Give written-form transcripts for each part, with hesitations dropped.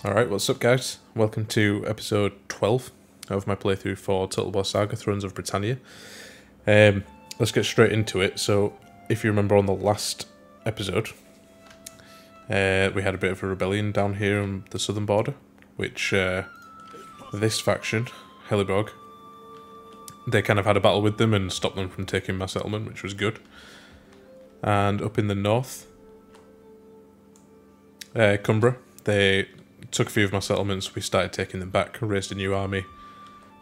Alright, what's up guys? Welcome to episode 12 of my playthrough for Total War Saga, Thrones of Britannia. Let's get straight into it. So, if you remember on the last episode, we had a bit of a rebellion down here on the southern border, which this faction, Heliborg, they kind of had a battle with them and stopped them from taking my settlement, which was good. And up in the north, Cumbra, they took a few of my settlements, we started taking them back, raised a new army,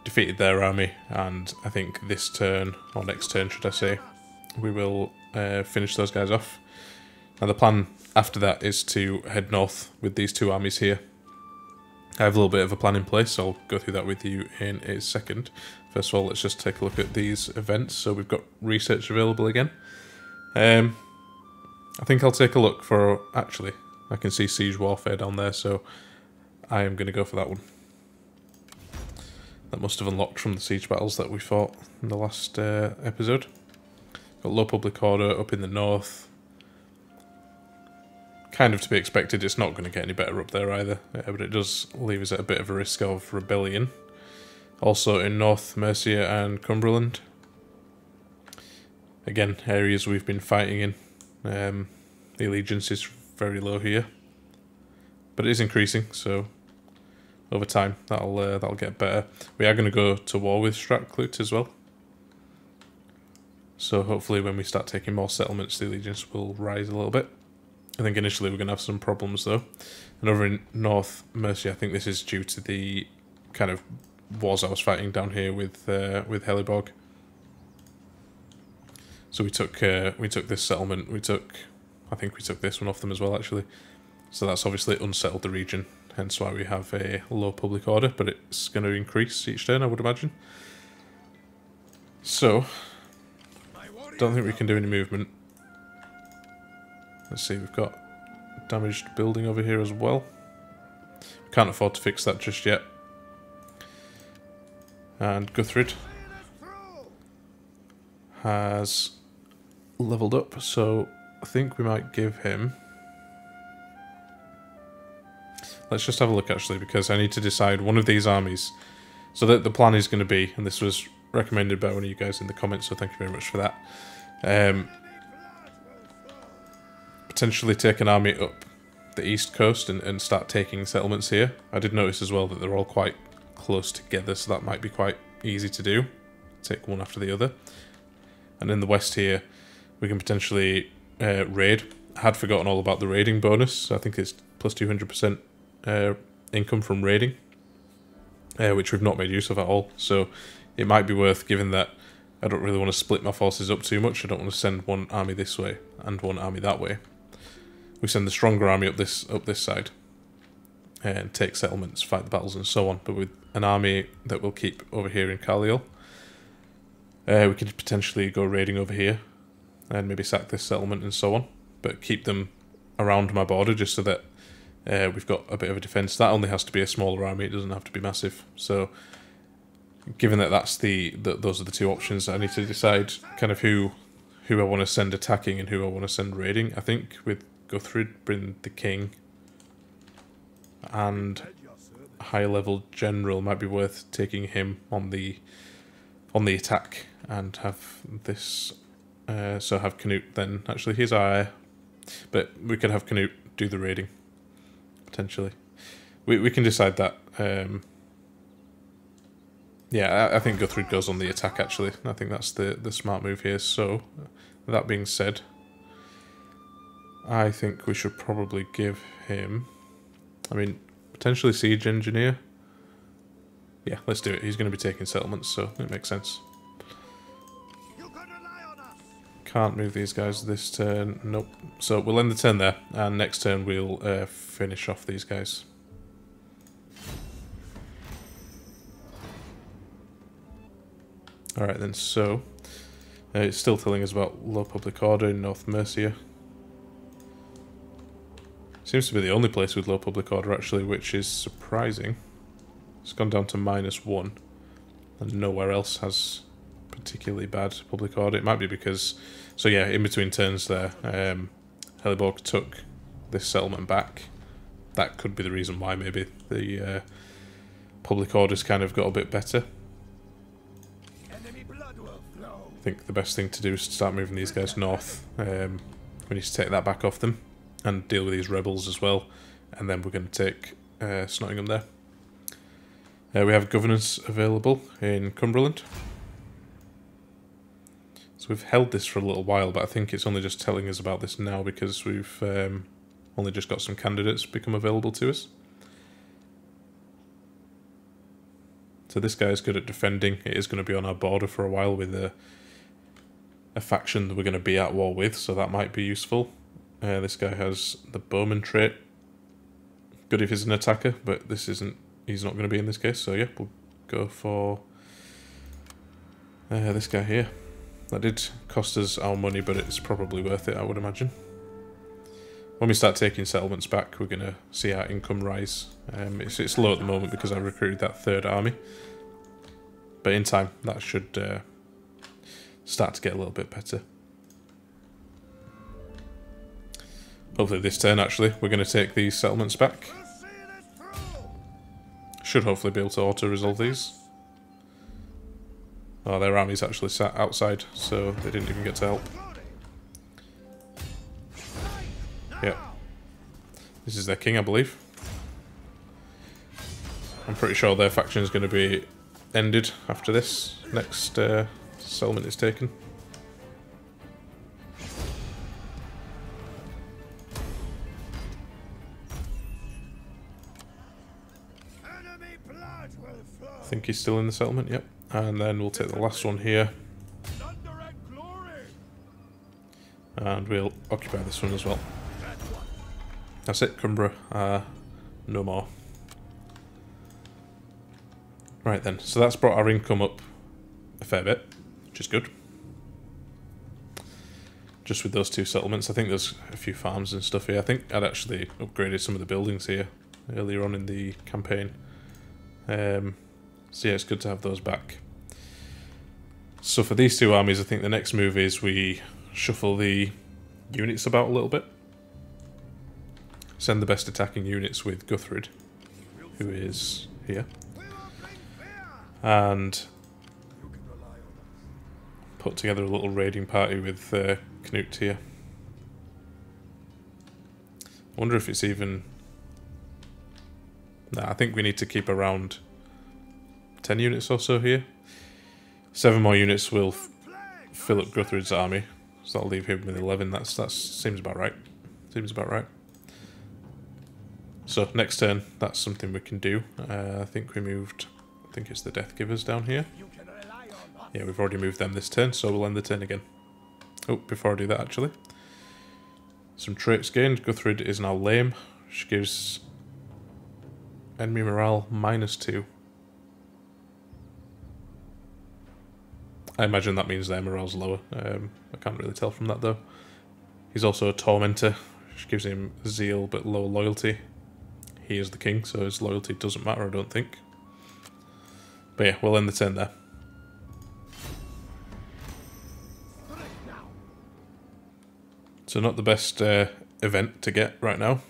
defeated their army, and I think this turn, or next turn should I say, we will finish those guys off. Now the plan after that is to head north with these two armies here. I have a little bit of a plan in place, so I'll go through that with you in a second. First of all, let's just take a look at these events. So we've got research available again. I think I'll take a look for, actually, I can see siege warfare down there, so I am going to go for that one. That must have unlocked from the siege battles that we fought in the last episode. Got low public order up in the north. Kind of to be expected, it's not going to get any better up there either, but it does leave us at a bit of a risk of rebellion. Also in North Mercia and Cumberland. Again, areas we've been fighting in. The allegiance is very low here, but it is increasing, so over time that'll get better. We are going to go to war with Stratclut as well, so hopefully when we start taking more settlements, the allegiance will rise a little bit. I think initially we're going to have some problems though. And over in North Mercia, I think this is due to the kind of wars I was fighting down here with Heliborg. So we took this settlement. I think we took this one off them as well, actually. So that's obviously unsettled the region, hence why we have a low public order, but it's going to increase each turn, I would imagine. So, don't think we can do any movement. Let's see, we've got damaged building over here as well. We can't afford to fix that just yet. And Guthfrid has leveled up, so I think we might give him... Let's just have a look actually, because I need to decide one of these armies. So that the plan is going to be, and this was recommended by one of you guys in the comments, so thank you very much for that. Potentially take an army up the east coast and start taking settlements here. I did notice as well that they're all quite close together, so that might be quite easy to do. Take one after the other. And in the west here, we can potentially raid. I had forgotten all about the raiding bonus, so I think it's plus 200% income from raiding, which we've not made use of at all. So it might be worth, given that I don't really want to split my forces up too much. I don't want to send one army this way and one army that way. We send the stronger army up this side and take settlements, fight the battles and so on. But with an army that we'll keep over here in Carliol, we could potentially go raiding over here and maybe sack this settlement and so on, but keep them around my border just so that we've got a bit of a defence. That only has to be a smaller army, it doesn't have to be massive. So given that those are the two options, I need to decide kind of who I want to send attacking and who I want to send raiding. I think with Guthfrid, bring the king and a high level general might be worth taking him on the attack and have this so have Canute then. Actually he's our heir, but we could have Canute do the raiding potentially. We can decide that. Yeah, I think Guthfrid goes on the attack actually. I think that's the smart move here. So that being said, I think we should probably give him, I mean, potentially siege engineer. Yeah, let's do it. He's going to be taking settlements, so it makes sense. Can't move these guys this turn. Nope. So we'll end the turn there, and next turn we'll finish off these guys. Alright then, so it's still telling us about low public order in North Mercia. Seems to be the only place with low public order actually, which is surprising. It's gone down to -1, and nowhere else has particularly bad public order. It might be because, so yeah, in between turns there, Heliborg took this settlement back that could be the reason why maybe the public orders kind of got a bit better. I think the best thing to do is to start moving these guys north. We need to take that back off them and deal with these rebels as well, and then we're going to take Snottingham there. We have governance available in Cumberland. So we've held this for a little while, but I think it's only just telling us about this now because we've only just got some candidates become available to us. So this guy is good at defending. It is going to be on our border for a while with a faction that we're going to be at war with, so that might be useful. This guy has the bowman trait. Good if he's an attacker, but this isn't. He's not going to be in this case, so yeah, we'll go for this guy here. That did cost us our money, but it's probably worth it, I would imagine. When we start taking settlements back, we're going to see our income rise. It's low at the moment because I recruited that third army, but in time that should start to get a little bit better. Hopefully this turn, actually, we're going to take these settlements back. Should hopefully be able to auto-resolve these. Oh, their army's actually sat outside, so they didn't even get to help. Yeah. This is their king, I believe. I'm pretty sure their faction is going to be ended after this next settlement is taken. I think he's still in the settlement, yep. And then we'll take the last one here. And we'll occupy this one as well. That's it, Cumbria. No more. Right then, so that's brought our income up a fair bit, which is good. Just with those two settlements, I think there's a few farms and stuff here. I think I'd actually upgraded some of the buildings here earlier on in the campaign. So yeah, it's good to have those back. So for these two armies, I think the next move is we shuffle the units about a little bit. Send the best attacking units with Guthfrid, who is here. And put together a little raiding party with Knut here. I wonder if it's even... Nah, I think we need to keep around 10 units or so here. 7 more units will fill up Guthfrid's army, so that'll leave him with 11. That seems about right. Seems about right. So next turn, that's something we can do. I think we moved. I think it's the Death Givers down here. Yeah, we've already moved them this turn, so we'll end the turn again. Oh, before I do that, actually, some traits gained. Guthfrid is now lame, which gives enemy morale -2. I imagine that means their morale's lower. I can't really tell from that though. He's also a tormentor, which gives him zeal but low loyalty. He is the king, so his loyalty doesn't matter, I don't think. But yeah, we'll end the turn there. So not the best event to get right now.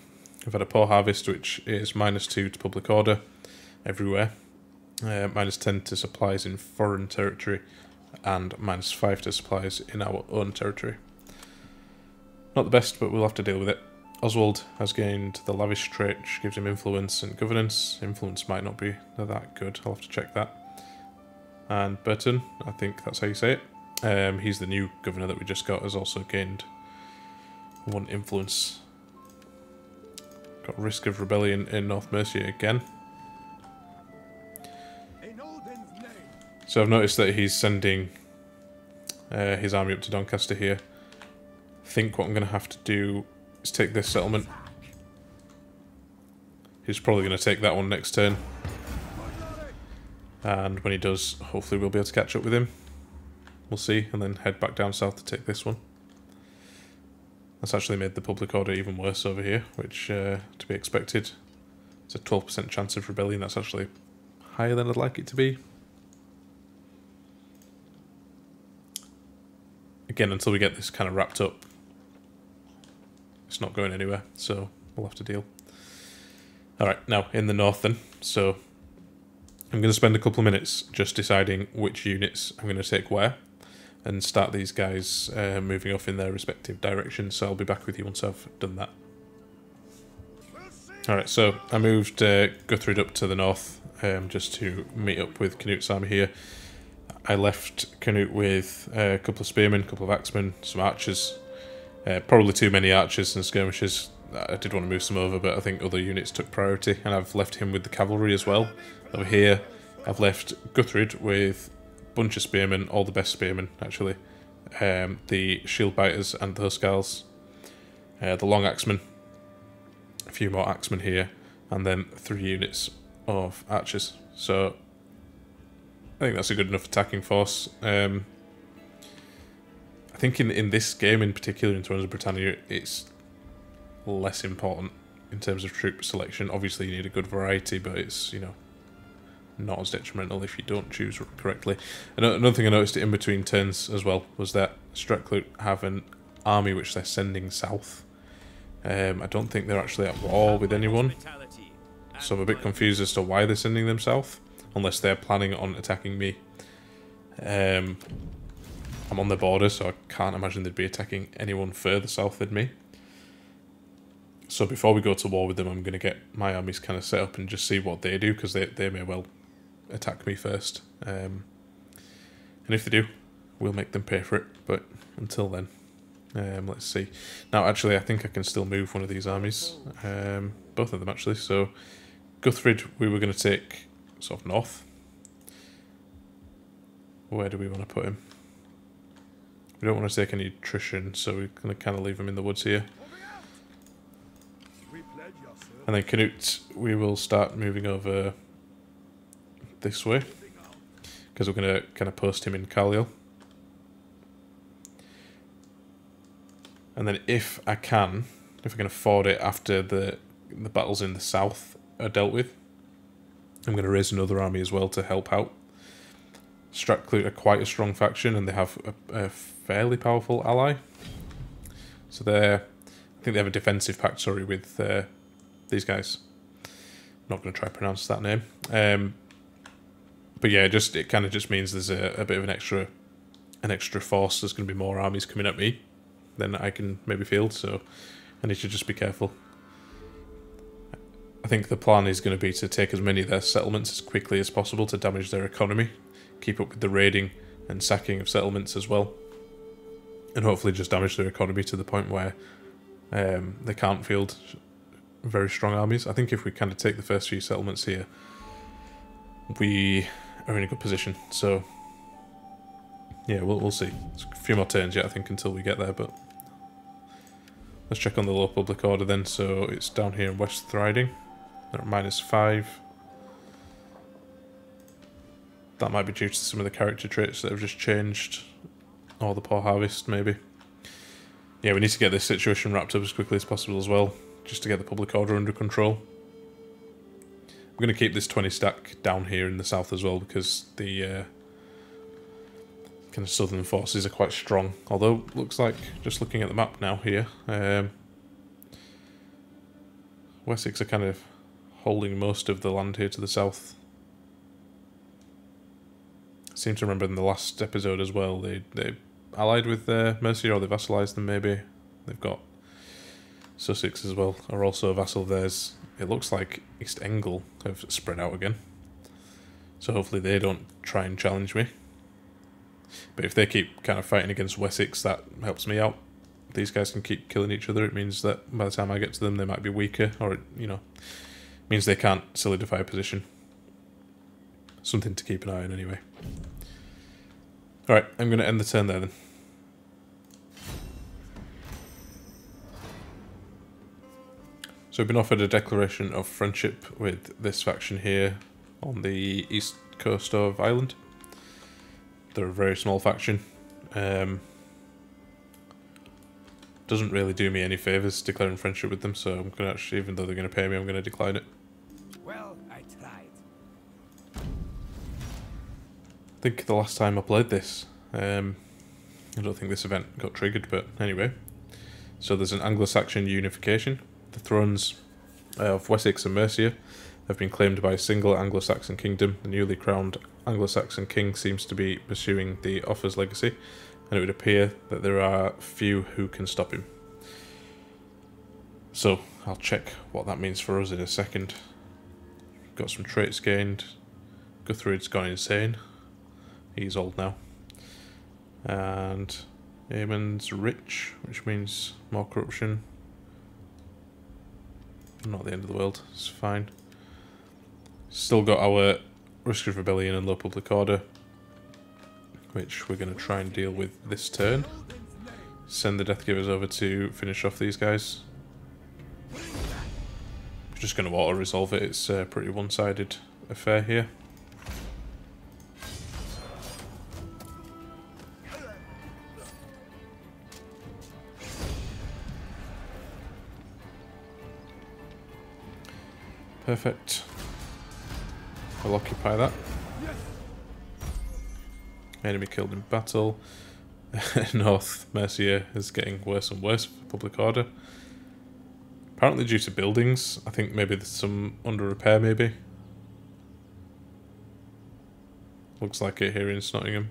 We've had a poor harvest, which is -2 to public order everywhere. -10 to supplies in foreign territory, and -5 to supplies in our own territory. Not the best, but we'll have to deal with it. Oswald has gained the lavish trait, which gives him influence and governance. Influence might not be that good, I'll have to check that. And Burton, I think that's how you say it. He's the new governor that we just got, has also gained 1 influence. Got risk of rebellion in North Mercia again. So I've noticed that he's sending his army up to Doncaster here. I think what I'm going to have to do is take this settlement. He's probably going to take that one next turn. And when he does, hopefully we'll be able to catch up with him. We'll see, and then head back down south to take this one. That's actually made the public order even worse over here, which to be expected. It's a 12% chance of rebellion. That's actually higher than I'd like it to be. Again, until we get this kind of wrapped up, it's not going anywhere, so we'll have to deal. Alright, now in the north then. So I'm going to spend a couple of minutes just deciding which units I'm going to take where, and start these guys moving off in their respective directions, so I'll be back with you once I've done that. Alright, so I moved Guthfrid up to the north just to meet up with Canut's army here. I left Canute with a couple of spearmen, a couple of axemen, some archers. Probably too many archers and skirmishers. I did want to move some over, but I think other units took priority, and I've left him with the cavalry as well. Over here, I've left Guthfrid with a bunch of spearmen, all the best spearmen, actually. The shield biters and the huskars. The long axemen. A few more axemen here, and then 3 units of archers. So, I think that's a good enough attacking force. I think in this game in particular, in terms of Britannia, it's less important in terms of troop selection. Obviously you need a good variety, but it's, you know, not as detrimental if you don't choose correctly. Another thing I noticed in between turns as well was that Stratclute have an army which they're sending south. I don't think they're actually at war with anyone, so I'm a bit confused as to why they're sending them south, unless they're planning on attacking me. I'm on the border, so I can't imagine they'd be attacking anyone further south than me. So before we go to war with them, I'm going to get my armies kind of set up and just see what they do, because they may well attack me first. And if they do, we'll make them pay for it. But until then, let's see. Now, actually, I think I can still move one of these armies. Both of them, actually. So Guthfrid, we were going to take sort of north. Where do we want to put him? We don't want to take any attrition, so we're going to kind of leave him in the woods here. And then Canute, we will start moving over this way, because we're going to kind of post him in Kaliel. And then if I can afford it after the battles in the south are dealt with, I'm going to raise another army as well to help out. Stratclute are quite a strong faction, and they have a fairly powerful ally. So I think they have a defensive pact, sorry, with these guys. I'm not going to try to pronounce that name. But yeah, it kind of just means there's a bit of an extra force. There's going to be more armies coming at me than I can maybe field, so I need to just be careful. I think the plan is going to be to take as many of their settlements as quickly as possible to damage their economy, keep up with the raiding and sacking of settlements as well, and hopefully just damage their economy to the point where they can't field very strong armies. I think if we kind of take the first few settlements here, we are in a good position. So yeah, we'll see. It's a few more turns yet, I think, until we get there, but let's check on the low public order then. So it's down here in West Thriding. They're at -5. That might be due to some of the character traits that have just changed, or the poor harvest, maybe. Yeah, we need to get this situation wrapped up as quickly as possible as well, just to get the public order under control. I'm going to keep this 20 stack down here in the south as well, because the kind of southern forces are quite strong. Although, looks like, just looking at the map now here, Wessex are kind of holding most of the land here to the south. I seem to remember in the last episode as well, they allied with Mercia, or they vassalised them maybe. They've got Sussex as well, are also a vassal of theirs. It looks like East Angle have spread out again, so hopefully they don't try and challenge me. But if they keep kind of fighting against Wessex, that helps me out. These guys can keep killing each other. It means that by the time I get to them, they might be weaker, or, you know, means they can't solidify a position. Something to keep an eye on anyway. Alright, I'm going to end the turn there then. So we've been offered a declaration of friendship with this faction here on the east coast of Ireland. They're a very small faction. Doesn't really do me any favours declaring friendship with them, so I'm going to actually, even though they're going to pay me, I'm going to decline it. Well, I tried. I think the last time I played this, I don't think this event got triggered, but anyway. So there's an Anglo-Saxon unification. The thrones of Wessex and Mercia have been claimed by a single Anglo-Saxon kingdom. The newly crowned Anglo-Saxon king seems to be pursuing the Offa's legacy, and it would appear that there are few who can stop him. So, I'll check what that means for us in a second. Got some traits gained. Guthfrid's gone insane. He's old now. And Eamon's rich, which means more corruption. Not the end of the world, it's fine. Still got our risk of rebellion and low public order, which we're going to try and deal with this turn. Send the Death Givers over to finish off these guys. We're just going to auto-resolve it, it's a pretty one-sided affair here. Perfect. I'll occupy that. Enemy killed in battle. North Mercia is getting worse and worse for public order. Apparently due to buildings. I think maybe there's some under repair maybe. Looks like it here in Nottingham.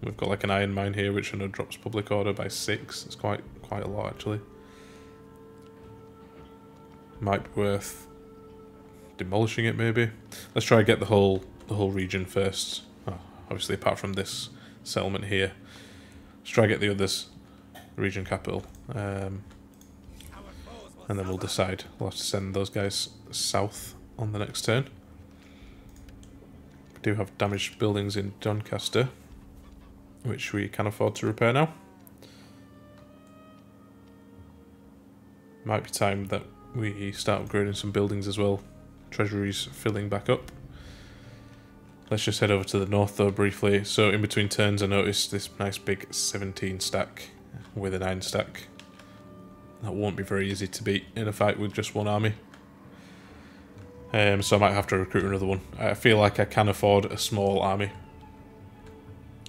We've got like an iron mine here which I know drops public order by 6. It's quite a lot actually. Might be worth demolishing it maybe. Let's try and get the whole region first. Oh, obviously apart from this settlement here. Let's try and get the others. Region capital. And then we'll decide. We'll have to send those guys south on the next turn. We do have damaged buildings in Doncaster, which we can afford to repair now. Might be time that we start upgrading some buildings as well. Treasury's filling back up. Let's just head over to the north though briefly. So in between turns I noticed this nice big 17 stack with a 9 stack. That won't be very easy to beat in a fight with just one army. So I might have to recruit another one. I feel like I can afford a small army.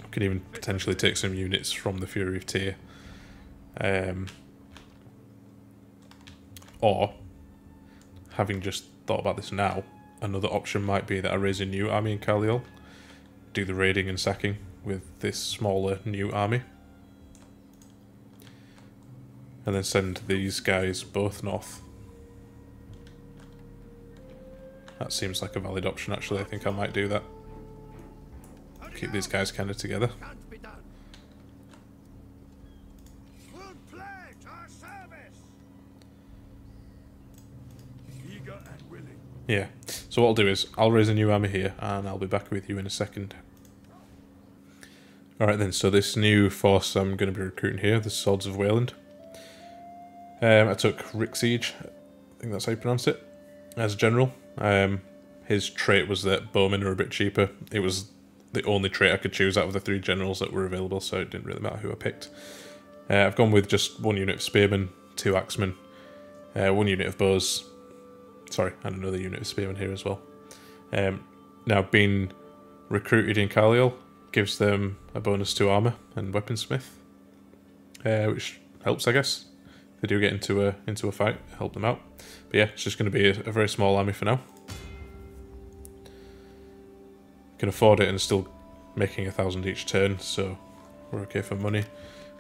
I could even potentially take some units from the Fury of Tyr. Or, having just thought about this now, another option might be that I raise a new army in Carlisle, do the raiding and sacking with this smaller new army, and then send these guys both north. That seems like a valid option actually, I think I might do that. Keep these guys kind of together. Yeah, so what I'll do is, I'll raise a new army here, and I'll be back with you in a second. Alright then, so this new force I'm going to be recruiting here, the Swords of Wayland. I took Rick Siege, I think that's how you pronounce it, as a general. His trait was that bowmen are a bit cheaper. It was the only trait I could choose out of the 3 generals that were available, so it didn't really matter who I picked. I've gone with just 1 unit of spearmen, 2 axemen, 1 unit of bows. Sorry, and another unit of spearmen here as well. Now, being recruited in Carlisle gives them a bonus to armour and weaponsmith, which helps, I guess. If they do get into a fight, help them out. But yeah, it's just going to be a very small army for now. Can afford it and still making 1,000 each turn, so we're okay for money.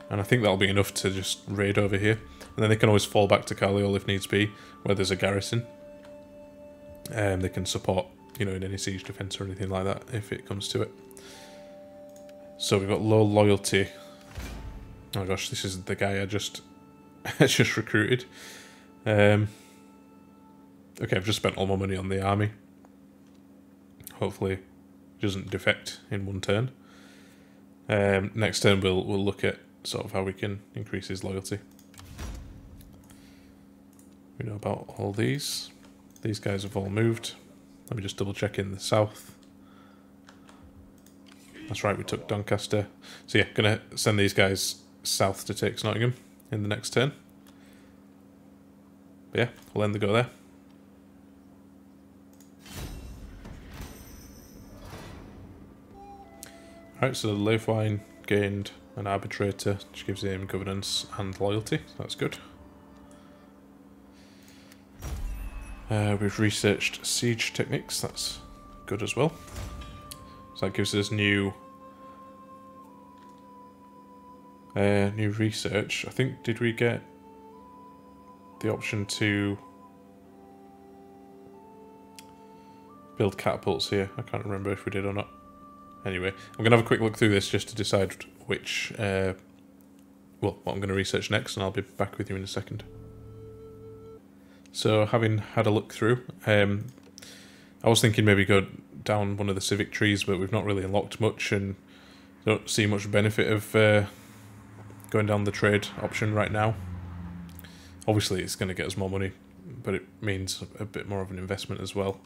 And I think that'll be enough to just raid over here. And then they can always fall back to Carlisle if needs be, where there's a garrison. They can support, you know, in any siege defence or anything like that if it comes to it. So we've got low loyalty. Oh gosh, this is the guy I just just recruited. Okay, I've just spent all my money on the army. Hopefully it doesn't defect in one turn. Next turn we'll look at sort of how we can increase his loyalty. We know about all these. These guys have all moved. Let me just double check in the south. That's right, we took Doncaster. So yeah, gonna send these guys south to take Nottingham in the next turn. But yeah, we'll end the go there. Alright, so Leifwine gained an arbitrator, which gives him governance and loyalty, so that's good. We've researched siege techniques, that's good as well. So that gives us new research. I think, did we get the option to build catapults here? I can't remember if we did or not. Anyway, I'm going to have a quick look through this just to decide which, well, what I'm going to research next, and I'll be back with you in a second. So, having had a look through, I was thinking maybe go down one of the civic trees, but we've not really unlocked much, and don't see much benefit of going down the trade option right now. Obviously, it's going to get us more money, but it means a bit more of an investment as well.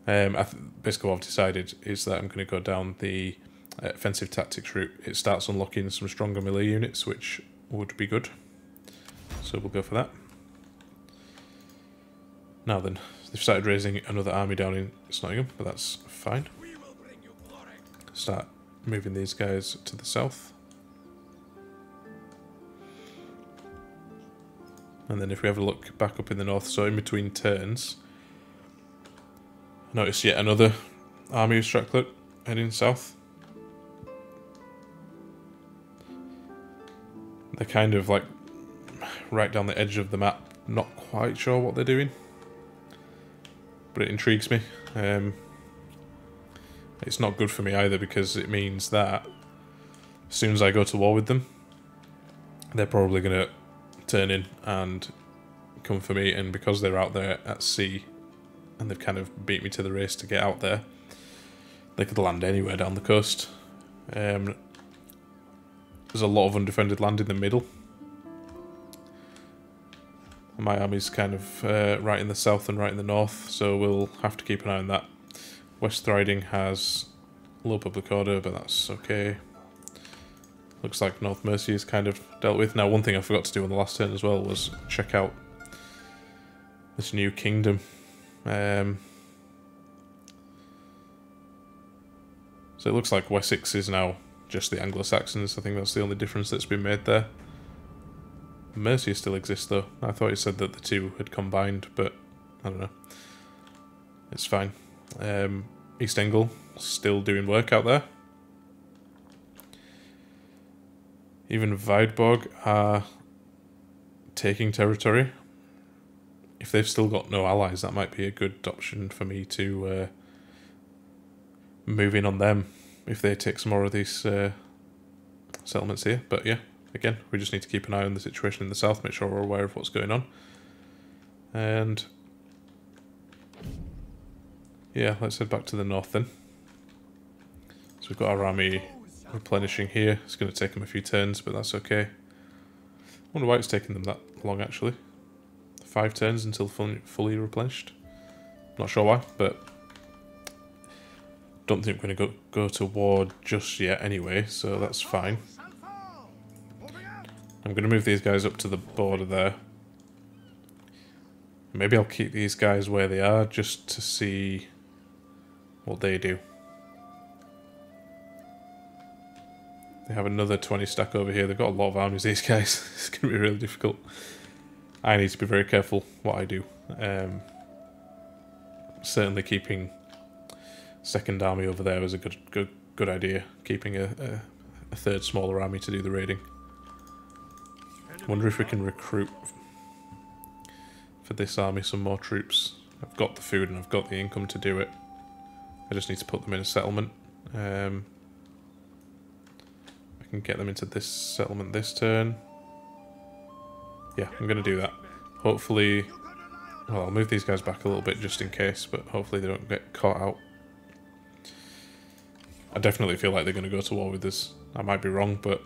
Basically what I've decided is that I'm going to go down the offensive tactics route. It starts unlocking some stronger melee units, which would be good. So we'll go for that. Now then, they've started raising another army down in Northymbre, but that's fine. Start moving these guys to the south. And then if we have a look back up in the north, so in between turns, notice yet another army of Stracklet heading south. They're kind of like right down the edge of the map, not quite sure what they're doing, but it intrigues me. It's not good for me either, because it means that as soon as I go to war with them, they're probably going to turn in and come for me, and because they're out there at sea and they've kind of beat me to the race to get out there, they could land anywhere down the coast. There's a lot of undefended land in the middle. My army's kind of right in the south and right in the north, so we'll have to keep an eye on that. West Riding has low public order, but that's okay. Looks like North Mercia is kind of dealt with. Now, one thing I forgot to do on the last turn as well was check out this new kingdom. So it looks like Wessex is now just the Anglo-Saxons. I think that's the only difference that's been made there. Mercia still exists though. I thought it said that the two had combined, but I don't know. It's fine. East Angle still doing work out there. Even Weidborg are taking territory. If they've still got no allies, that might be a good option for me to move in on them if they take some more of these settlements here. But yeah, again, we just need to keep an eye on the situation in the south, make sure we're aware of what's going on. And yeah, let's head back to the north then. So we've got our army replenishing here. It's going to take them a few turns, but that's okay. I wonder why it's taking them that long actually. 5 turns until fully replenished. Not sure why, but don't think we're going to go to war just yet anyway, so that's fine. I'm going to move these guys up to the border there. Maybe I'll keep these guys where they are just to see what they do. They have another 20 stack over here. They've got a lot of armies, these guys. It's going to be really difficult. I need to be very careful what I do. Certainly keeping second army over there is a good idea. Keeping a third smaller army to do the raiding. Wonder if we can recruit for this army some more troops. I've got the food and I've got the income to do it. I just need to put them in a settlement. I can get them into this settlement this turn. Yeah, I'm going to do that. Hopefully, well, I'll move these guys back a little bit just in case, but hopefully they don't get caught out. I definitely feel like they're going to go to war with us. I might be wrong, but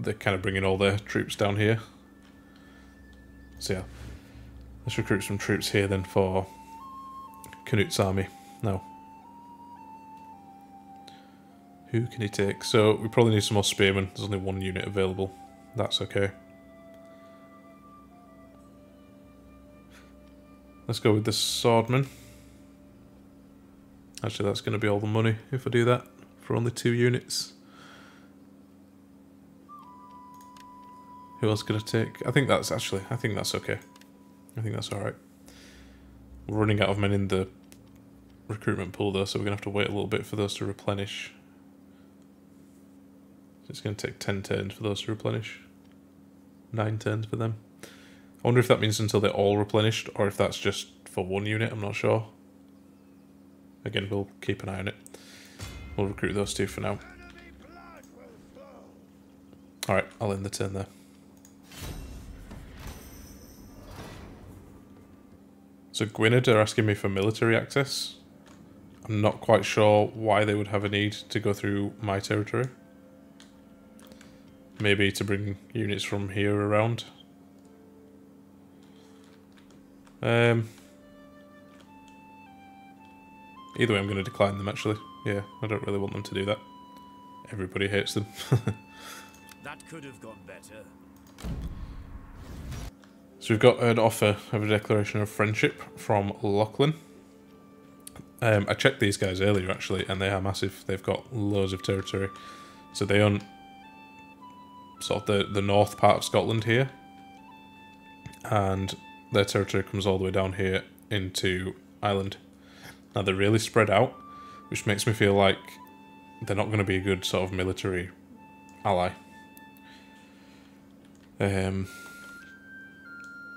they're kind of bringing all their troops down here. So yeah, let's recruit some troops here then for Canut's army. Now, who can he take? So we probably need some more spearmen. There's only 1 unit available. That's okay. Let's go with the swordman. Actually, that's going to be all the money if I do that for only 2 units. Who else going to take? I think that's okay. I think that's alright. We're running out of men in the recruitment pool though, so we're going to have to wait a little bit for those to replenish. It's going to take 10 turns for those to replenish. 9 turns for them. I wonder if that means until they're all replenished, or if that's just for one unit, I'm not sure. Again, we'll keep an eye on it. We'll recruit those two for now. Alright, I'll end the turn there. So Gwynedd are asking me for military access. I'm not quite sure why they would have a need to go through my territory. Maybe to bring units from here around. Either way, I'm going to decline them actually. Yeah, I don't really want them to do that. Everybody hates them. That could have gone better. So we've got an offer of a declaration of friendship from Lachlan. I checked these guys earlier actually, and they are massive. They've got loads of territory. So they own sort of the north part of Scotland here, and their territory comes all the way down here into Ireland. Now they're really spread out, which makes me feel like they're not going to be a good sort of military ally.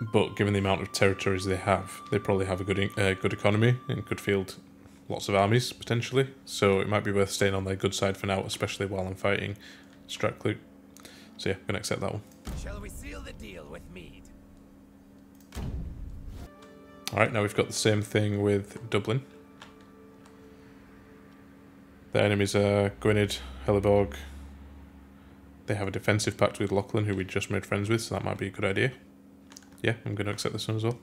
But given the amount of territories they have, they probably have a good economy and could field lots of armies potentially. So it might be worth staying on their good side for now, especially while I'm fighting Strathclyde. So yeah, I'm gonna accept that one. Shall we seal the deal with Mead? All right, now we've got the same thing with Dublin. Their enemies are Gwynedd, Helleborg. They have a defensive pact with Lachlan, who we just made friends with, so that might be a good idea. Yeah, I'm going to accept this one as well.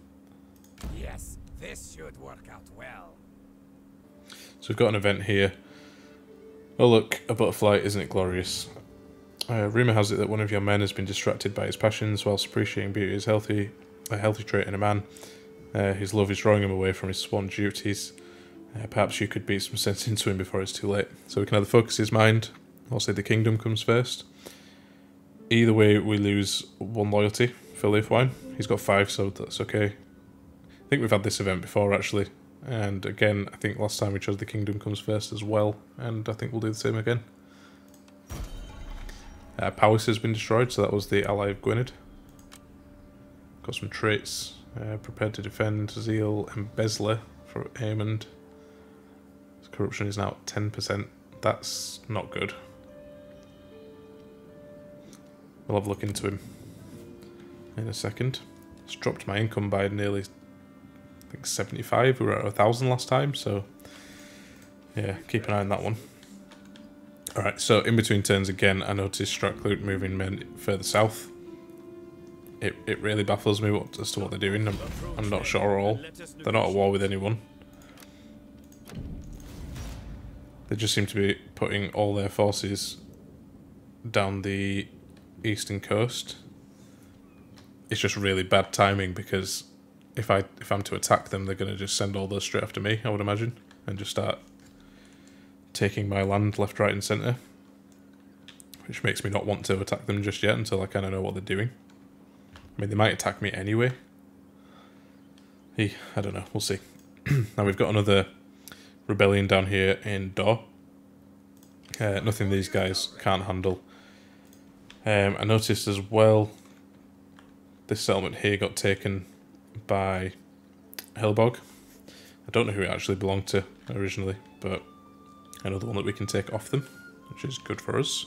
Yes, this should work out well. So we've got an event here. Oh look, a butterfly, isn't it glorious? Rumour has it that one of your men has been distracted by his passions, whilst appreciating beauty is a healthy trait in a man. His love is drawing him away from his sworn duties. Perhaps you could beat some sense into him before it's too late. So we can either focus his mind, or say the kingdom comes first. Either way, we lose 1 loyalty for Leofwine. He's got 5, so that's okay. I think we've had this event before, actually. And again, I think last time we chose the kingdom comes first as well. And I think we'll do the same again. Powys has been destroyed, so that was the ally of Gwynedd. Got some traits. Prepared to defend, zeal, embezzler for Aemond. His corruption is now at 10%. That's not good. We'll have a look into him in a second. It's dropped my income by nearly, I think, 75. We were at 1,000 last time, so yeah, keep an eye on that one. Alright, so in between turns again, I noticed Strathclyde moving men further south. It really baffles me as to what they're doing. I'm not sure at all. They're not at war with anyone. They just seem to be putting all their forces down the eastern coast. It's just really bad timing, because if I'm to attack them, they're going to just send all those straight after me, I would imagine, and just start taking my land left, right and centre, which makes me not want to attack them just yet until I kind of know what they're doing. I mean, they might attack me anyway. I don't know, we'll see. Now we've got another rebellion down here in Dor. Nothing these guys can't handle. I noticed as well, this settlement here got taken by Helleborg. I don't know who it actually belonged to originally, but another one that we can take off them, which is good for us.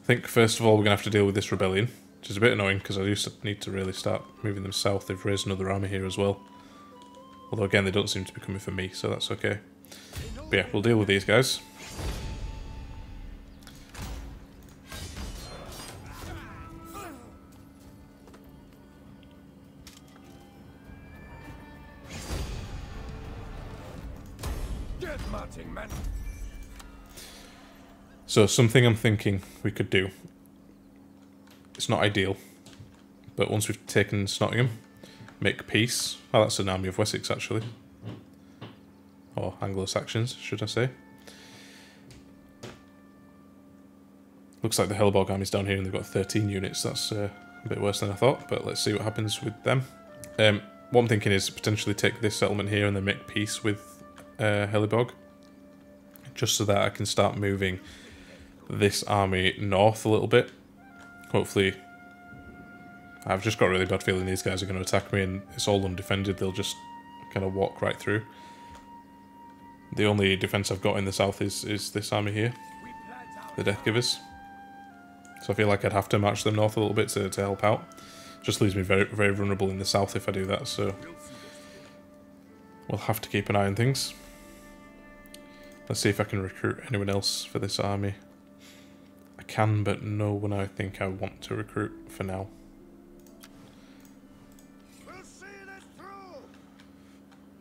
I think first of all we're going to have to deal with this rebellion, which is a bit annoying because I used to need to really start moving them south. They've raised another army here as well. Although again, they don't seem to be coming for me, so that's okay. But yeah, we'll deal with these guys. So something I'm thinking we could do. It's not ideal, but once we've taken Nottingham, make peace. Oh, that's an army of Wessex actually. Or Anglo-Saxons, should I say. Looks like the Helleborg army's down here and they've got 13 units. That's a bit worse than I thought, but let's see what happens with them. what I'm thinking is potentially take this settlement here and then make peace with Helibog, just so that I can start moving this army north a little bit. Hopefully, I've just got a really bad feeling these guys are going to attack me and it's all undefended. They'll just kind of walk right through. The only defense I've got in the south is this army here, the Death Givers. So I feel like I'd have to march them north a little bit to help out. Just leaves me very, very vulnerable in the south if I do that, so we'll have to keep an eye on things. Let's see if I can recruit anyone else for this army. I can, but no one I think I want to recruit for now.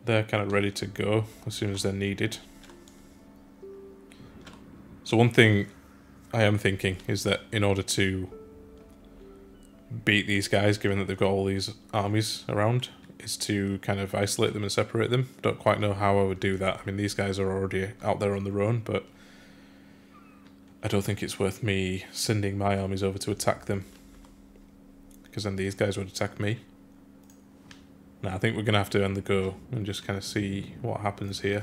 They're kind of ready to go as soon as they're needed. So one thing I am thinking is that in order to beat these guys, given that they've got all these armies around, is to kind of isolate them and separate them. Don't quite know how I would do that. I mean, these guys are already out there on their own, but I don't think it's worth me sending my armies over to attack them, because then these guys would attack me. No, I think we're going to have to end the go and just kind of see what happens here.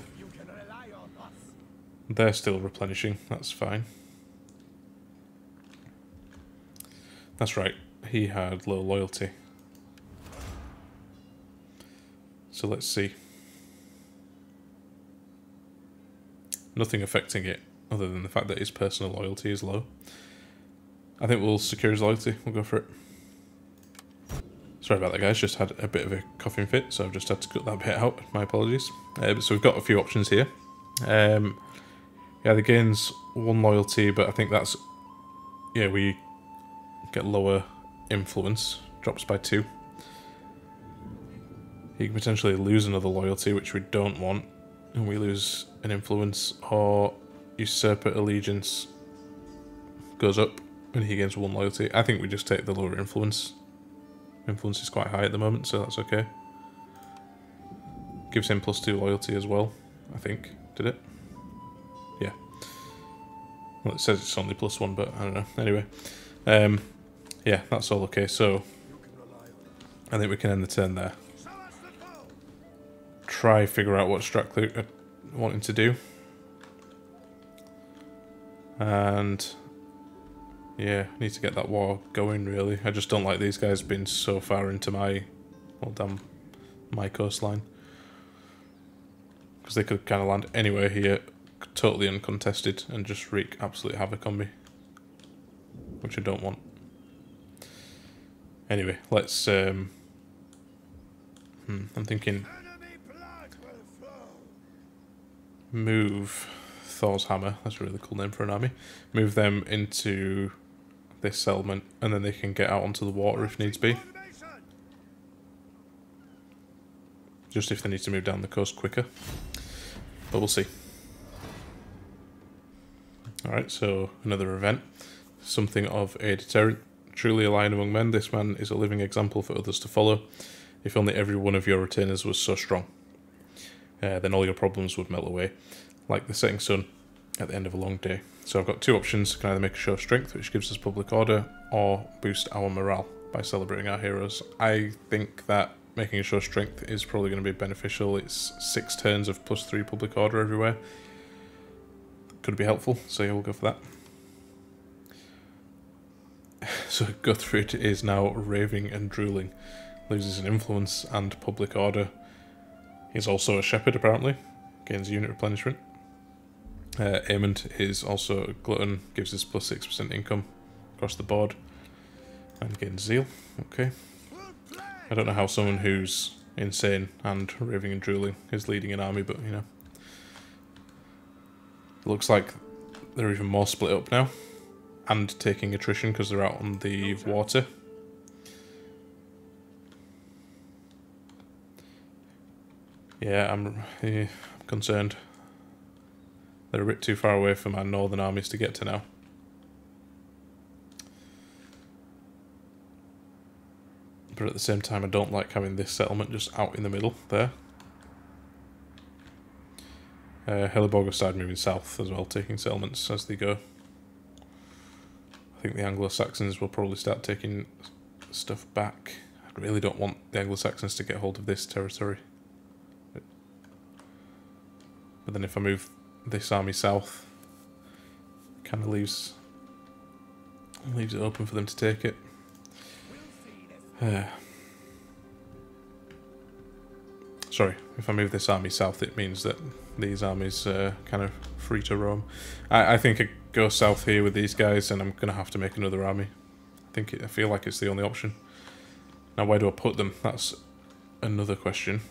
They're still replenishing, that's fine. That's right, he had low loyalty. So let's see. Nothing affecting it other than the fact that his personal loyalty is low. I think we'll secure his loyalty, we'll go for it. Sorry about that, guys, just had a bit of a coughing fit, so I've just had to cut that bit out, my apologies. So we've got a few options here. Yeah, the gains 1 loyalty, but I think that's... Yeah, we get lower influence, drops by 2. He can potentially lose another loyalty, which we don't want, and we lose an influence, or usurper allegiance goes up, and he gains 1 loyalty. I think we just take the lower influence. Influence is quite high at the moment, so that's okay. Gives him +2 loyalty as well, I think. Did it? Yeah. Well, it says it's only +1, but I don't know. Anyway. Yeah, that's all okay. So, I think we can end the turn there. Try figure out what Strackler are wanting to do. And... yeah, need to get that war going, really. I just don't like these guys being so far into my... well, damn, my coastline. Because they could kind of land anywhere here, totally uncontested, and just wreak absolute havoc on me. Which I don't want. Anyway, let's... I'm thinking... move Thor's Hammer, that's a really cool name for an army. Move them into this settlement, and then they can get out onto the water if needs be. Just if they need to move down the coast quicker. But we'll see. Alright, so another event. Something of a deterrent. Truly a lion among men, this man is a living example for others to follow. If only every one of your retainers was so strong. Then all your problems would melt away, like the setting sun at the end of a long day. So I've got 2 options. Can either make a show of strength, which gives us public order, or boost our morale by celebrating our heroes. I think that making a show of strength is probably going to be beneficial. It's 6 turns of +3 public order everywhere. Could be helpful, so yeah, we'll go for that. So Guthfrid is now raving and drooling. Loses an influence and public order. He's also a shepherd, apparently. Gains unit replenishment. Aemond is also a glutton. Gives us +6% income across the board. And gains zeal. Okay. I don't know how someone who's insane and raving and drooling is leading an army, but, you know. It looks like they're even more split up now. And taking attrition because they're out on the water. Yeah, I'm concerned. They're a bit too far away for my northern armies to get to now. But at the same time, I don't like having this settlement just out in the middle there. Helibog have started moving south as well, taking settlements as they go. I think the Anglo-Saxons will probably start taking stuff back. I I really don't want the Anglo-Saxons to get hold of this territory. But then if I move this army south, it kind of leaves it open for them to take it. Sorry, if I move this army south, it means that these armies are kind of free to roam. I think I go south here with these guys, and I'm going to have to make another army. I feel like it's the only option. Now, where do I put them? That's another question.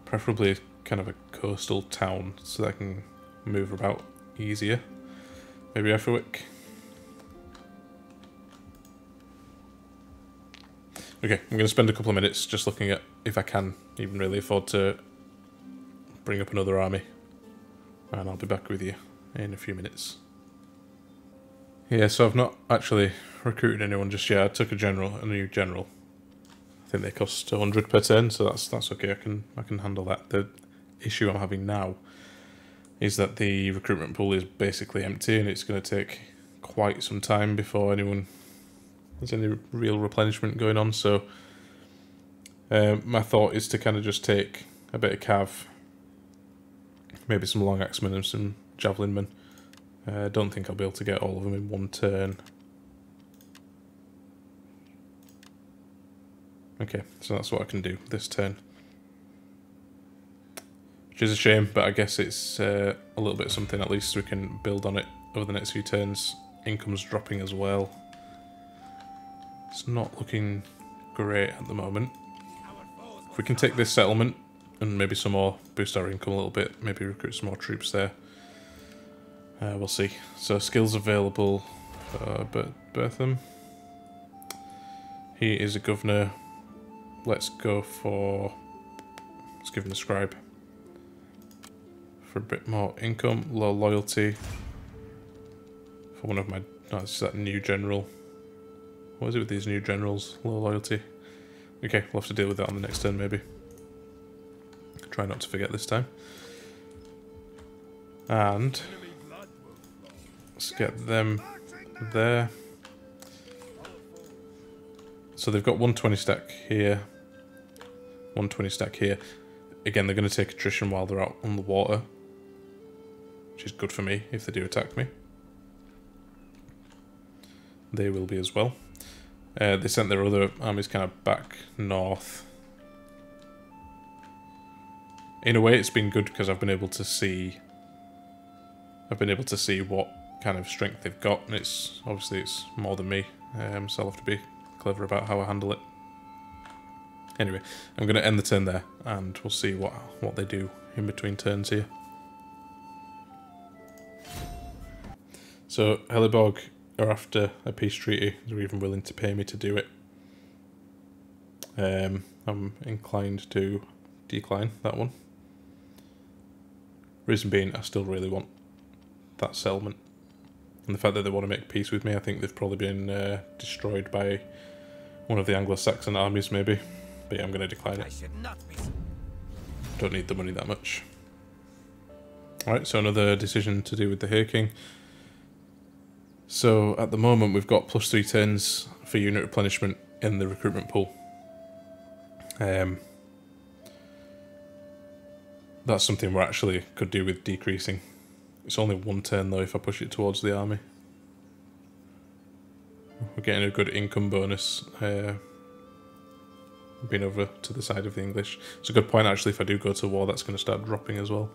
Preferably kind of a coastal town, so that I can move about easier. Maybe Efferwick. Okay, I'm going to spend a couple of minutes just looking at if I can even really afford to bring up another army. And I'll be back with you in a few minutes. Yeah, so I've not actually recruited anyone just yet. I took a new general. I think they cost 100 per turn, so that's okay. I can handle that. The issue I'm having now is that the recruitment pool is basically empty, and it's going to take quite some time before there's any real replenishment going on. So my thought is to kind of just take a bit of cav, maybe some long axemen and some javelin men. I don't think I'll be able to get all of them in one turn. Okay, so that's what I can do this turn. Which is a shame, but I guess it's a little bit something. At least we can build on it over the next few turns. Income's dropping as well. It's not looking great at the moment. If we can take this settlement and maybe some more, boost our income a little bit, maybe recruit some more troops there. We'll see. So skills available for Bertham. He is a governor. Let's give him a scribe. For a bit more income, low loyalty. For one of my, no, it's that new general. What is it with these new generals? Low loyalty. Okay, we'll have to deal with that on the next turn maybe. Try not to forget this time. And let's get them there. So they've got 120 stack here. 120 stack here. Again, they're going to take attrition while they're out on the water. Which is good for me if they do attack me. They will be as well. They sent their other armies kind of back north. In a way, it's been good because I've been able to see what kind of strength they've got, and it's more than me. So I'll have to be clever about how I handle it. Anyway, I'm going to end the turn there, and we'll see what they do in between turns here. So Heliborg are after a peace treaty. They're even willing to pay me to do it. I'm inclined to decline that one. Reason being, I still really want that settlement. And the fact that they want to make peace with me, I think they've probably been destroyed by one of the Anglo-Saxon armies maybe. But yeah, I'm going to decline it. Don't need the money that much. Alright, so another decision to do with the Hay King. So at the moment we've got +3 turns for unit replenishment in the recruitment pool. That's something we actually could do with decreasing. It's only 1 turn though if I push it towards the army. We're getting a good income bonus being over to the side of the English. It's a good point actually, if I do go to war that's going to start dropping as well.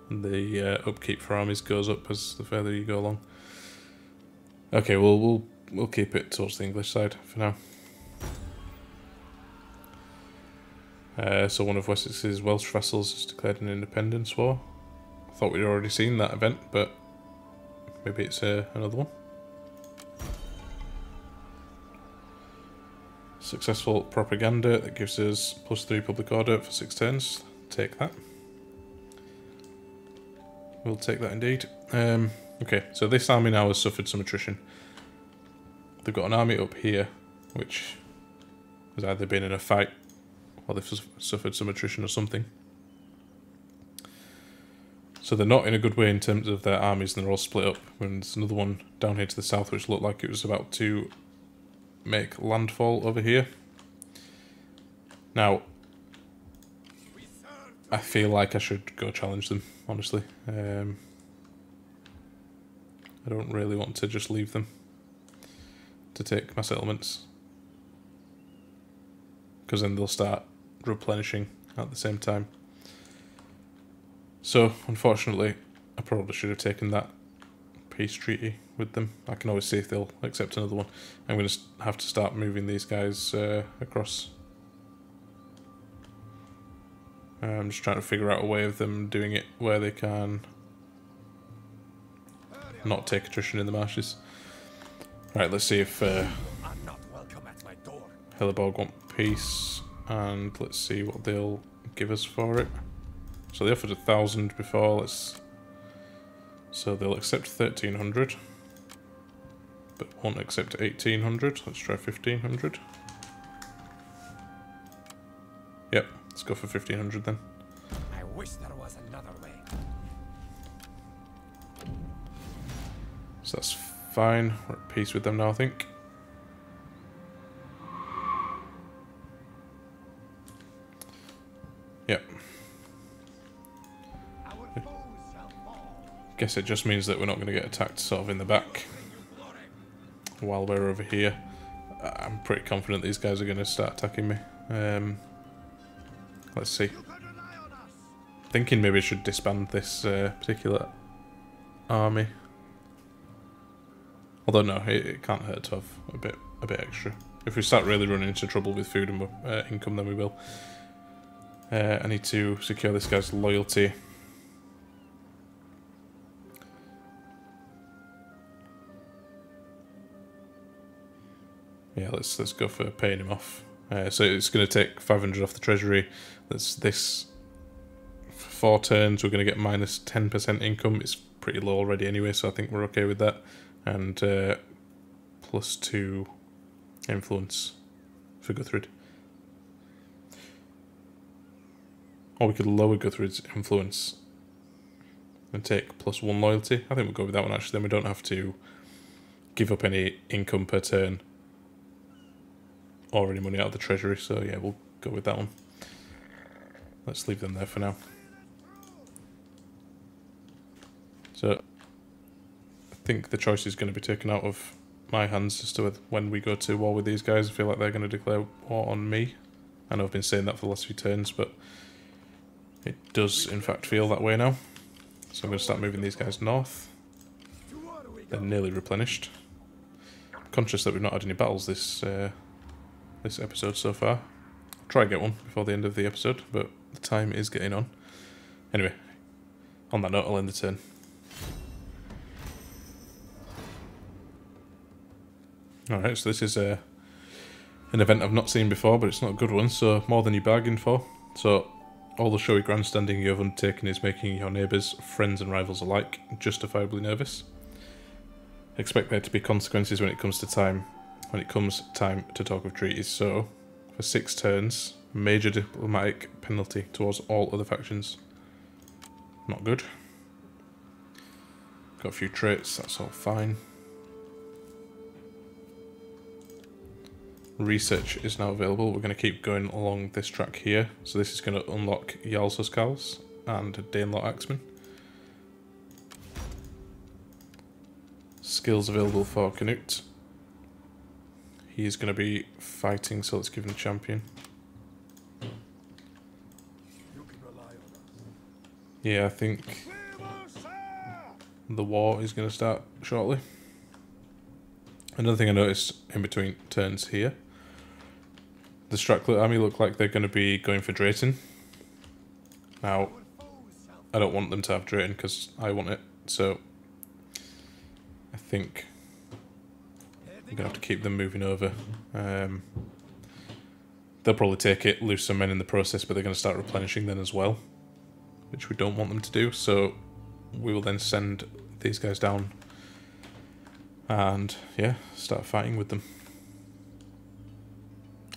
And the upkeep for armies goes up as the further you go along. Okay, well we'll keep it towards the English side for now. So one of Wessex's Welsh vassals has declared an independence war. I thought we'd already seen that event, but maybe it's another one. Successful propaganda that gives us +3 public order for 6 turns. Take that. We'll take that indeed. Okay, so this army now has suffered some attrition. They've got an army up here, which has either been in a fight or they've suffered some attrition or something. So they're not in a good way in terms of their armies, and they're all split up. And there's another one down here to the south which looked like it was about to make landfall over here. Now, I feel like I should go challenge them, honestly. I don't really want to just leave them to take my settlements, because then they'll start replenishing at the same time. So, unfortunately, I probably should have taken that peace treaty with them. I can always see if they'll accept another one. I'm going to have to start moving these guys across. I'm just trying to figure out a way of them doing it where they can not take attrition in the marshes. Right, let's see if Helleborg want peace, and let's see what they'll give us for it. So they offered 1,000 before. So they'll accept 1,300, but won't accept 1,800. Let's try 1,500. Yep, let's go for 1,500 then. I wish there was another way. So that's fine. We're at peace with them now, I think. Yep. Guess it just means that we're not going to get attacked sort of in the back while we're over here. I'm pretty confident these guys are going to start attacking me. Let's see. Thinking maybe I should disband this particular army. Although no, it can't hurt to have a bit extra. If we start really running into trouble with food and income, then we will. I need to secure this guy's loyalty. Yeah, let's go for paying him off. So it's going to take 500 off the treasury. That's this. For 4 turns, we're going to get minus 10% income. It's pretty low already anyway, so I think we're okay with that. And +2 influence for Guthfrid. Or we could lower Guthfrid's influence and take +1 loyalty. I think we'll go with that one actually. Then we don't have to give up any income per turn or any money out of the treasury. So yeah, we'll go with that one. Let's leave them there for now. So I think the choice is going to be taken out of my hands as to when we go to war with these guys. I feel like they're going to declare war on me. I know I've been saying that for the last few turns, but it does in fact feel that way now. So I'm going to start moving these guys north. They're nearly replenished. I'm conscious that we've not had any battles this episode so far. I'll try and get one before the end of the episode, but the time is getting on. Anyway, on that note, I'll end the turn. Alright, so this is an event I've not seen before, but it's not a good one, so more than you bargained for. So, all the showy grandstanding you have undertaken is making your neighbours, friends and rivals alike justifiably nervous. Expect there to be consequences when it comes time to talk of treaties. So, for 6 turns, major diplomatic penalty towards all other factions. Not good. Got a few traits, that's all fine. Research is now available. We're going to keep going along this track here. So this is going to unlock Jarl's Huskals and Danelaw Axeman. Skills available for Canute. He is going to be fighting, so let's give him a champion. Yeah, I think the war is going to start shortly. Another thing I noticed in between turns here, the Strackler army look like they're going to be going for Drayton. Now, I don't want them to have Drayton because I want it, so I think I'm going to have to keep them moving over. They'll probably take it, lose some men in the process, but they're going to start replenishing then as well, which we don't want them to do, so we will then send these guys down and, yeah, start fighting with them.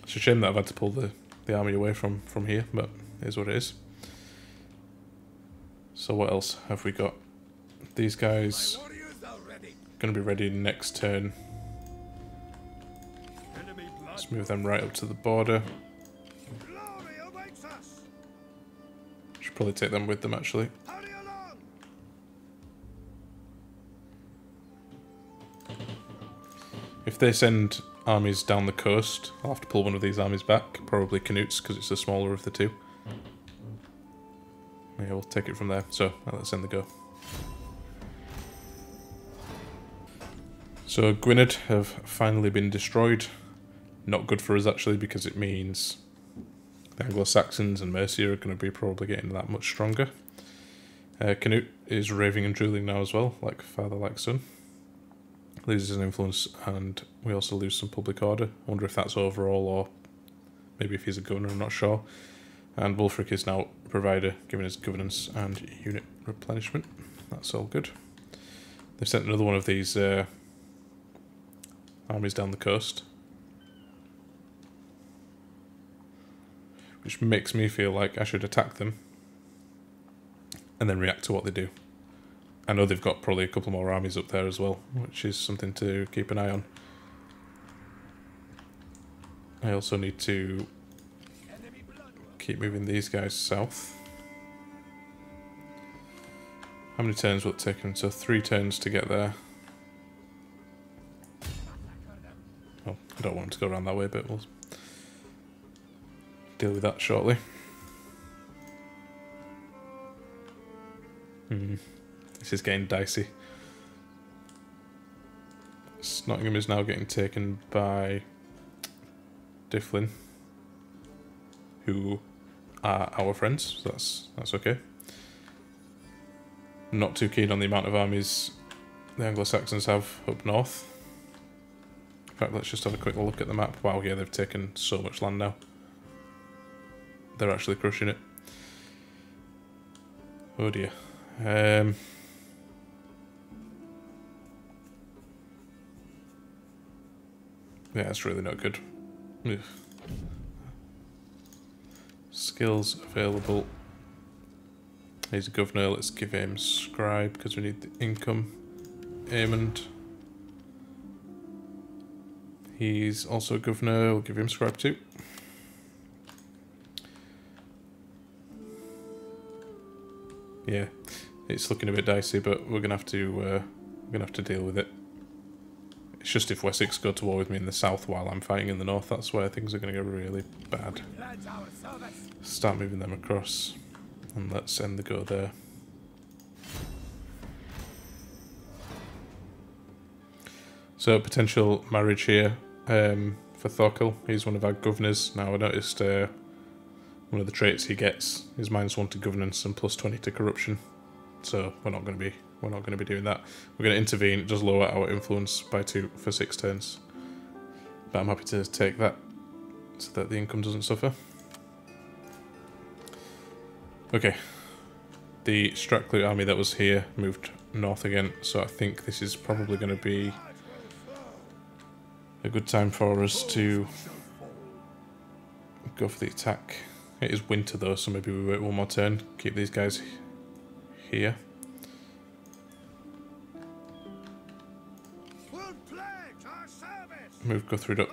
It's a shame that I've had to pull the army away from here, but it is what it is. So what else have we got? These guys going to be ready next turn. Let's move them right up to the border. Should probably take them with them actually. If they send armies down the coast, I'll have to pull one of these armies back. Probably Canute's because it's the smaller of the two. Yeah, we'll take it from there. So let's end the go. So Gwynedd have finally been destroyed. Not good for us actually, because it means the Anglo-Saxons and Mercia are going to be probably getting that much stronger. Canute is raving and drooling now as well, like father, like son. Loses an influence, and we also lose some public order. I wonder if that's overall, or maybe if he's a governor, I'm not sure. And Wulfric is now a provider, giving us governance and unit replenishment. That's all good. They've sent another one of these armies down the coast, which makes me feel like I should attack them and then react to what they do. I know they've got probably a couple more armies up there as well, which is something to keep an eye on. I also need to keep moving these guys south. How many turns will it take them? So 3 turns to get there. Well, I don't want them to go around that way, but we'll deal with that shortly. This is getting dicey. Nottingham is now getting taken by Dyflin, who are our friends, so that's okay. Not too keen on the amount of armies the Anglo-Saxons have up north. In fact, let's just have a quick look at the map. Wow, yeah, they've taken so much land now. They're actually crushing it. Oh dear. Yeah, it's really not good. Ugh. Skills available. He's a governor, let's give him scribe because we need the income. Aemond. He's also a governor, we'll give him scribe too. Yeah, it's looking a bit dicey, but we're gonna have to deal with it. It's just if Wessex go to war with me in the south while I'm fighting in the north, that's where things are going to go really bad. Start moving them across, and let's end the go there. So potential marriage here for Thorkel. He's one of our governors. Now I noticed one of the traits he gets is -1 to governance and +20 to corruption. So we're not going to be doing that. We're going to intervene. It does lower our influence by 2 for 6 turns. But I'm happy to take that so that the income doesn't suffer. Okay. The Strathclyde army that was here moved north again, so I think this is probably going to be a good time for us to go for the attack. It is winter though, so maybe we wait one more turn, keep these guys here. Move Guthfrid up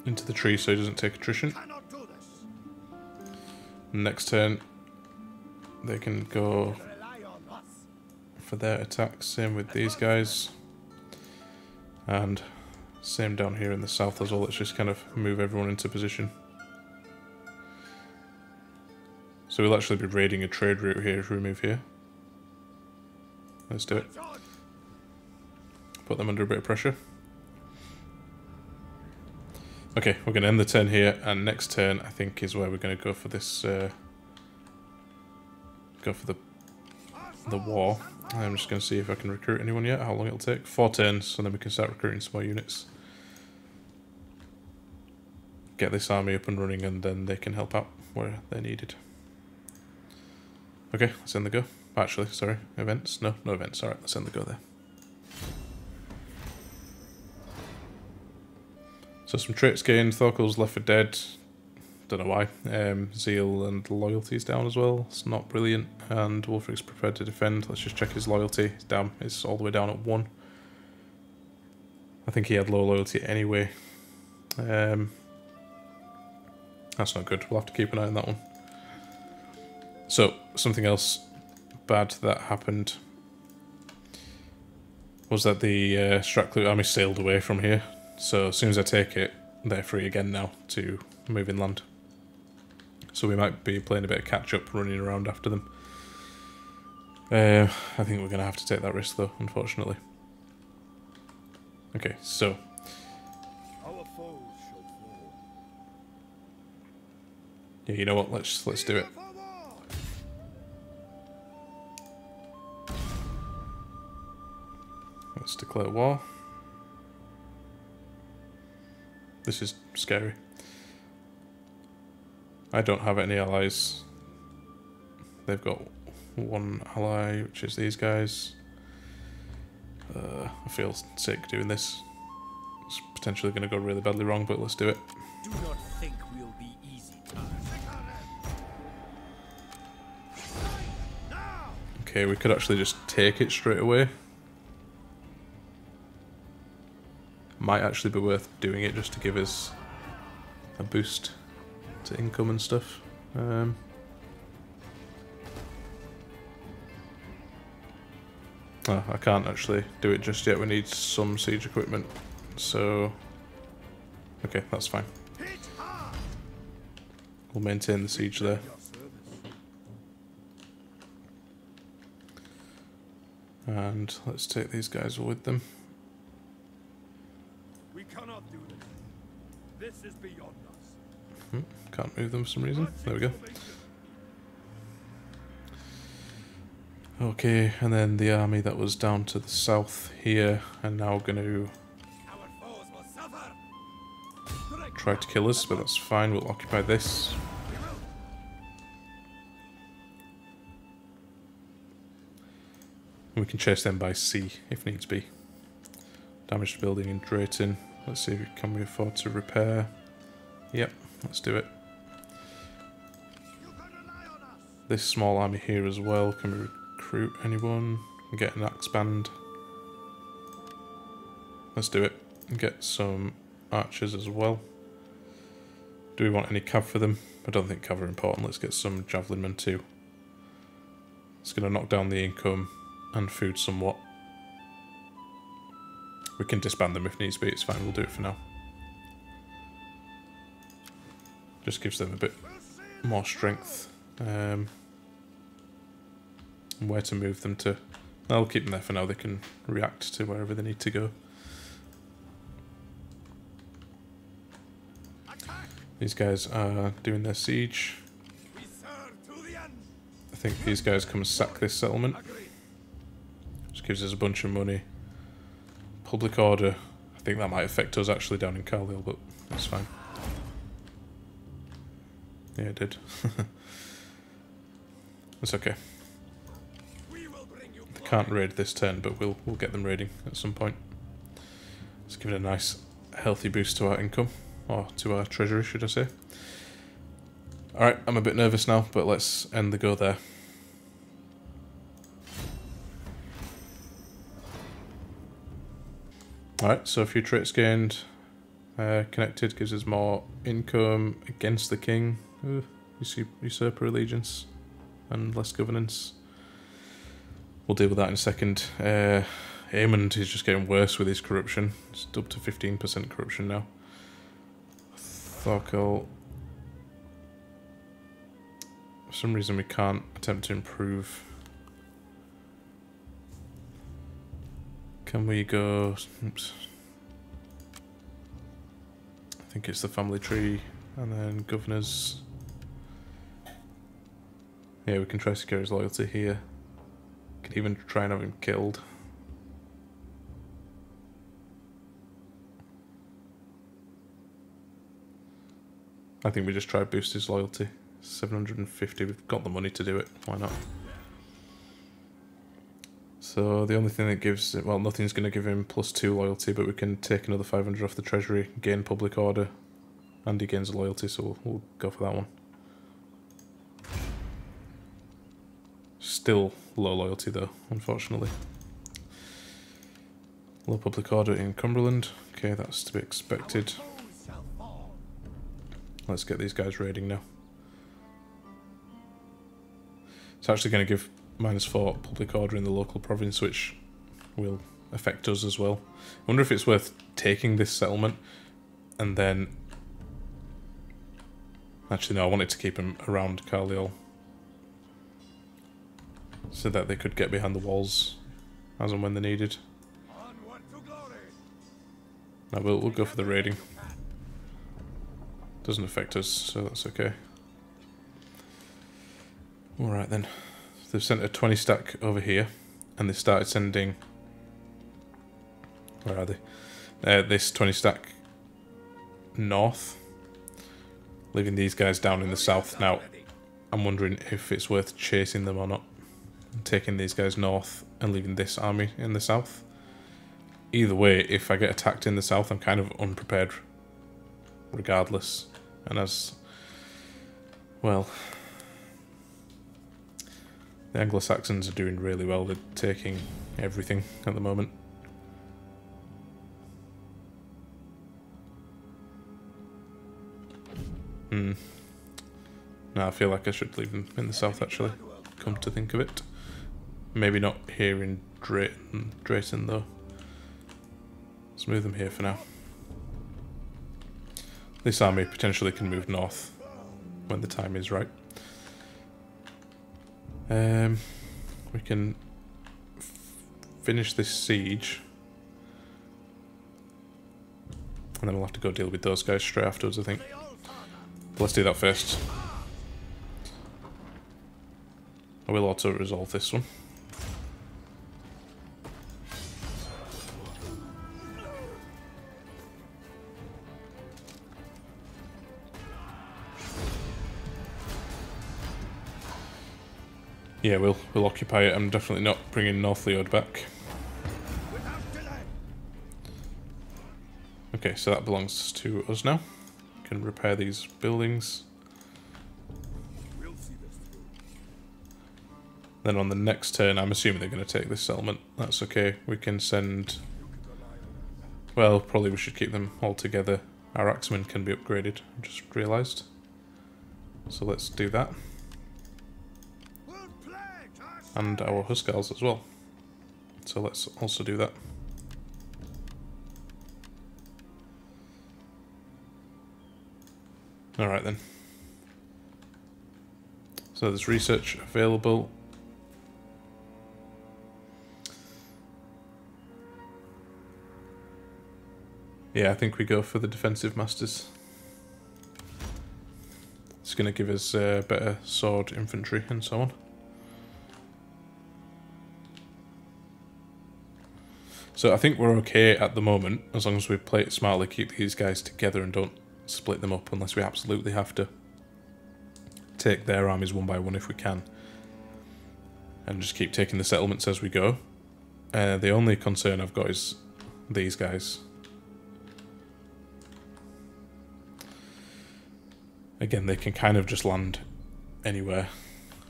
into the tree so he doesn't take attrition. Next turn they can go for their attacks, same with these guys. And same down here in the south as well, let's just kind of move everyone into position. So we'll actually be raiding a trade route here if we move here. Let's do it. Put them under a bit of pressure. Okay, we're going to end the turn here, and next turn I think is where we're going to go for this. Go for the war. I'm just going to see if I can recruit anyone yet. How long it'll take? 4 turns, and then we can start recruiting some more units. Get this army up and running, and then they can help out where they're needed. Okay, let's end the go. Actually, sorry, events? No events. Alright, let's end the go there. So some traits gained. Thorkel's left for dead. Don't know why. Zeal and loyalty is down as well. It's not brilliant. And Wulfric's prepared to defend. Let's just check his loyalty. Damn, it's all the way down at 1. I think he had low loyalty anyway. That's not good. We'll have to keep an eye on that one. So, something else bad that happened was that the Strathclyde army sailed away from here. So as soon as I take it, they're free again now to move inland. So we might be playing a bit of catch-up, running around after them. I think we're going to have to take that risk though, unfortunately. Okay, so... Our foes shall fall. Yeah, you know what, let's do it. Let's declare war. This is scary. I don't have any allies. They've got one ally, which is these guys. I feel sick doing this. It's potentially going to go really badly wrong, but let's do it. Do not think we'll be easy targets. Okay, we could actually just take it straight away. Might actually be worth doing it just to give us a boost to income and stuff. Oh, I can't actually do it just yet. We need some siege equipment. So, okay, that's fine. We'll maintain the siege there. And let's take these guys with them. We cannot do this. This is beyond us. Can't move them for some reason. There we go. Okay, and then the army that was down to the south here are now going to Our foes will suffer. try to kill us, but that's fine. We'll occupy this. We can chase them by sea if needs be. Damaged building in Drayton. Let's see, can we afford to repair? Yep, let's do it. This small army here as well. Can we recruit anyone? Get an axe band. Let's do it. Get some archers as well. Do we want any cav for them? I don't think cav are important. Let's get some javelin men too. It's going to knock down the income and food somewhat. We can disband them if needs be, it's fine, we'll do it for now. Just gives them a bit more strength. Where to move them to. I'll keep them there for now, they can react to wherever they need to go. These guys are doing their siege. I think these guys come sack this settlement. Just gives us a bunch of money. Public order. I think that might affect us actually down in Carlisle, but that's fine. Yeah, it did. It's okay. They can't raid this turn, but we'll get them raiding at some point. Let's give it a nice healthy boost to our income. Or to our treasury, should I say. Alright, I'm a bit nervous now, but let's end the go there. Alright, so a few traits gained. Connected gives us more income against the king. Ooh, usurper allegiance. And less governance. We'll deal with that in a second. Aemond is just getting worse with his corruption. It's up to 15% corruption now. Thorkel. For some reason we can't attempt to improve. Can we go... Oops. I think it's the family tree and then governors. Yeah, we can try to secure his loyalty here. Could even try and have him killed. I think we just try to boost his loyalty. 750, we've got the money to do it, why not? So the only thing that gives it, well, nothing's going to give him +2 loyalty, but we can take another 500 off the treasury, gain public order. And he gains loyalty, so we'll go for that one. Still low loyalty though, unfortunately. Low public order in Cumberland. Okay, that's to be expected. Let's get these guys raiding now. It's actually going to give -4 public order in the local province, which will affect us as well. I wonder if it's worth taking this settlement and then... Actually no, I wanted to keep them around Carliol, so that they could get behind the walls as and when they're needed. No, we'll go for the raiding. Doesn't affect us, so that's okay. Alright then. So they've sent a 20 stack over here, and they started sending... Where are they? This 20 stack north, leaving these guys down in the south. Now, I'm wondering if it's worth chasing them or not. Taking these guys north and leaving this army in the south. Either way, if I get attacked in the south, I'm kind of unprepared regardless. And as well, the Anglo-Saxons are doing really well. They're taking everything at the moment. No, I feel like I should leave them in the south actually, come to think of it. Maybe not here in Drayton though. Let's move them here for now. This army potentially can move north when the time is right. We can finish this siege, and then we'll have to go deal with those guys straight afterwards, I think. But let's do that first. I will auto-resolve this one. Yeah, we'll occupy it. I'm definitely not bringing Northymbre back. Okay, so that belongs to us now. We can repair these buildings. Then on the next turn, I'm assuming they're going to take this settlement. That's okay. We can send... Well, probably we should keep them all together. Our axemen can be upgraded, I just realised. So let's do that. And our Huskars as well. So let's also do that. Alright then. So there's research available. Yeah, I think we go for the defensive masters. It's going to give us better sword infantry and so on. So I think we're okay at the moment, as long as we play it smartly, keep these guys together and don't split them up unless we absolutely have to. Take their armies one by one if we can. And just keep taking the settlements as we go. The only concern I've got is these guys. Again, they can kind of just land anywhere.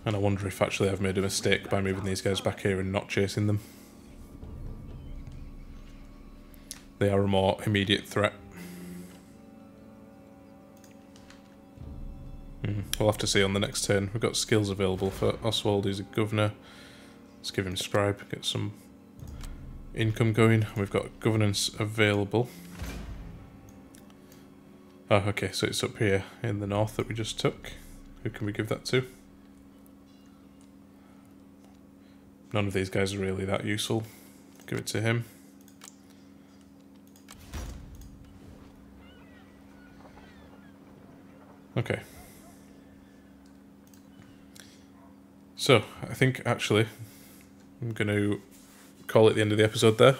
And I wonder if actually I've made a mistake by moving these guys back here and not chasing them. They are a more immediate threat. We'll have to see on the next turn. We've got skills available for Oswald, who's a governor. Let's give him scribe, get some income going. We've got governance available. Oh, okay, so it's up here in the north that we just took. Who can we give that to? None of these guys are really that useful. Give it to him. Okay. So, I think actually I'm going to call it the end of the episode there.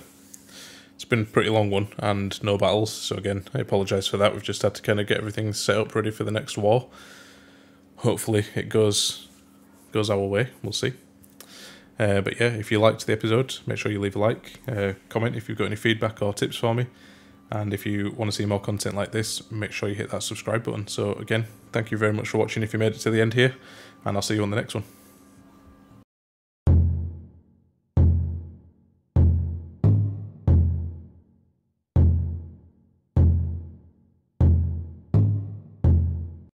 It's been a pretty long one and no battles, so again, I apologise for that. We've just had to kind of get everything set up ready for the next war. Hopefully it goes our way, we'll see. But yeah, if you liked the episode, make sure you leave a like, comment if you've got any feedback or tips for me, And if you want to see more content like this, make sure you hit that subscribe button. So again, thank you very much for watching if you made it to the end here, and I'll see you on the next one.